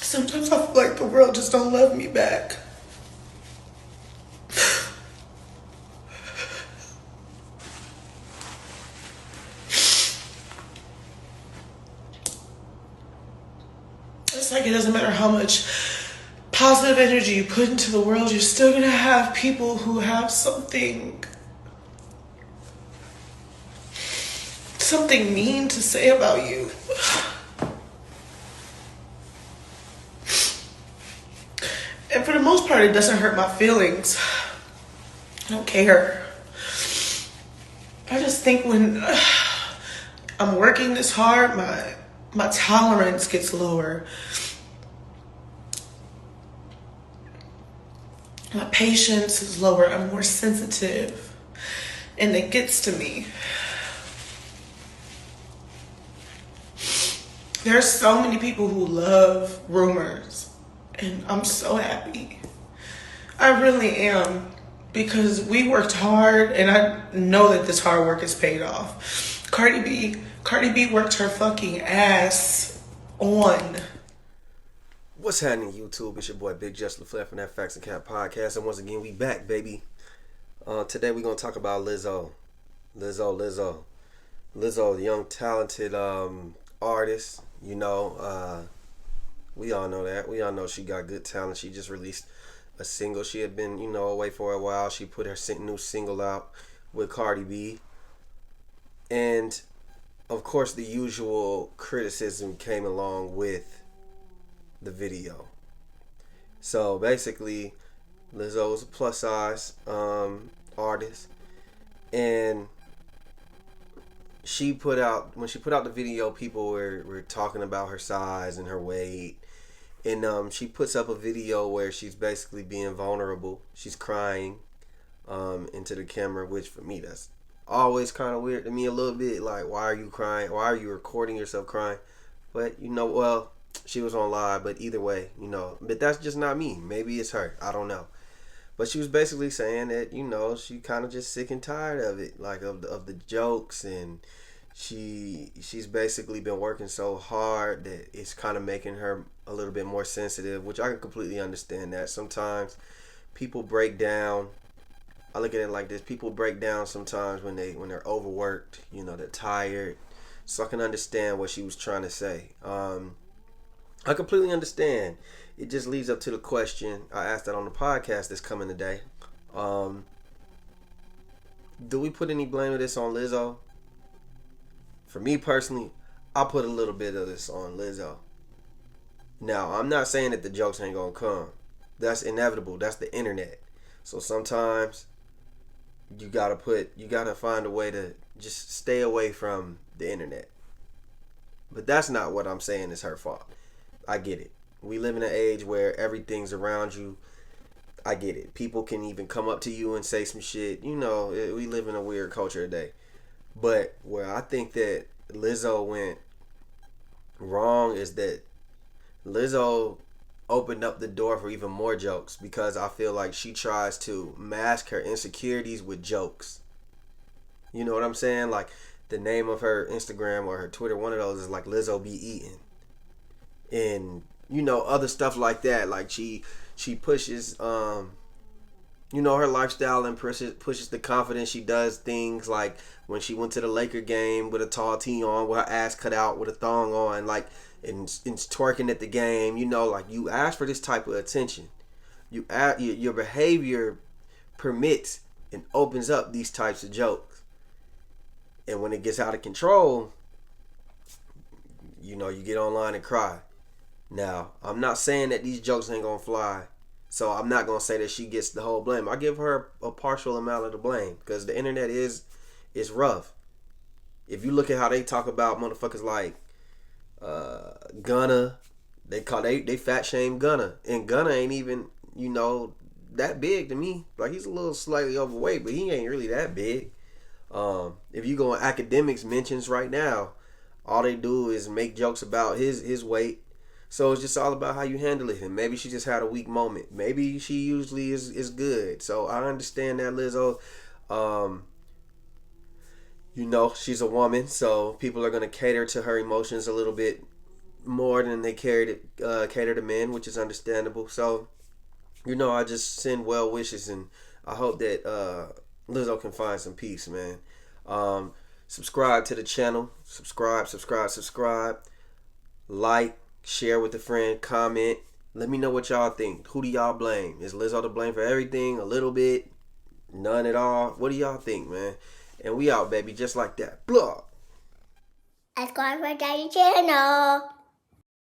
Sometimes I feel like the world just don't love me back. It's like it doesn't matter how much positive energy you put into the world, you're still gonna have people who have something mean to say about you. And for the most part, it doesn't hurt my feelings. I don't care. I just think when I'm working this hard, my tolerance gets lower. My patience is lower. I'm more sensitive. And it gets to me. There's so many people who love rumors. And I'm so happy. I really am. Because we worked hard, and I know that this hard work is paid off. Cardi B worked her fucking ass on. What's happening, YouTube? It's your boy Big Just LaFleur from that Facts and Cap podcast, and once again we back, baby. Today we're gonna talk about Lizzo, the young talented artist. You know, we all know that. We all know she got good talent. She just released a single. She had been, away for a while. She put her new single out with Cardi B. And, of course, the usual criticism came along with the video. So, basically, Lizzo is a plus-size artist. And when she put out the video, people were talking about her size and her weight. And she puts up a video where she's basically being vulnerable. She's crying into the camera, which for me, that's always kind of weird to me a little bit. Like, why are you crying? Why are you recording yourself crying? But, well, she was on live, but either way, But that's just not me. Maybe it's her. I don't know. But she was basically saying that, she kind of just sick and tired of it, like of the jokes, and she's basically been working so hard that it's kind of making her a little bit more sensitive, which I can completely understand that. Sometimes people break down. I look at it like this: people break down sometimes when they're overworked. They're tired. So I can understand what she was trying to say. I completely understand. It just leads up to the question I asked that on the podcast that's coming today. Do we put any blame of this on Lizzo? For me personally, I put a little bit of this on Lizzo. Now, I'm not saying that the jokes ain't gonna come. That's inevitable. That's the internet. So sometimes you gotta find a way to just stay away from the internet. But that's not what I'm saying is her fault. I get it. We live in an age where everything's around you. I get it. People can even come up to you and say some shit. We live in a weird culture today. But where I think that Lizzo went wrong is that Lizzo opened up the door for even more jokes, because I feel like she tries to mask her insecurities with jokes. You know what I'm saying? Like, the name of her Instagram or her Twitter, one of those is like Lizzo be eating. And, other stuff like that. Like, she pushes, her lifestyle, and pushes the confidence. She does things like when she went to the Laker game with a tall tee on, with her ass cut out, with a thong on, like, and twerking at the game. Like, you ask for this type of attention. Your behavior permits and opens up these types of jokes. And when it gets out of control, you get online and cry. Now, I'm not saying that these jokes ain't gonna fly. So I'm not going to say that she gets the whole blame. I give her a partial amount of the blame, because the internet is rough. If you look at how they talk about motherfuckers like Gunna, they fat shame Gunna. And Gunna ain't even, that big to me. Like, he's a little slightly overweight, but he ain't really that big. If you go on academics mentions right now, all they do is make jokes about his weight. So it's just all about how you handle it. And maybe she just had a weak moment. Maybe she usually is good. So I understand that, Lizzo. She's a woman, so people are going to cater to her emotions a little bit more than they cater to men, which is understandable. So, I just send well wishes, and I hope that Lizzo can find some peace, man. Subscribe to the channel. Subscribe. Like, share with a friend, comment. Let me know what y'all think. Who do y'all blame? Is Lizzo to blame for everything? A little bit? None at all? What do y'all think, man? And we out, baby, just like that. Blah. Subscribe for Daddy channel.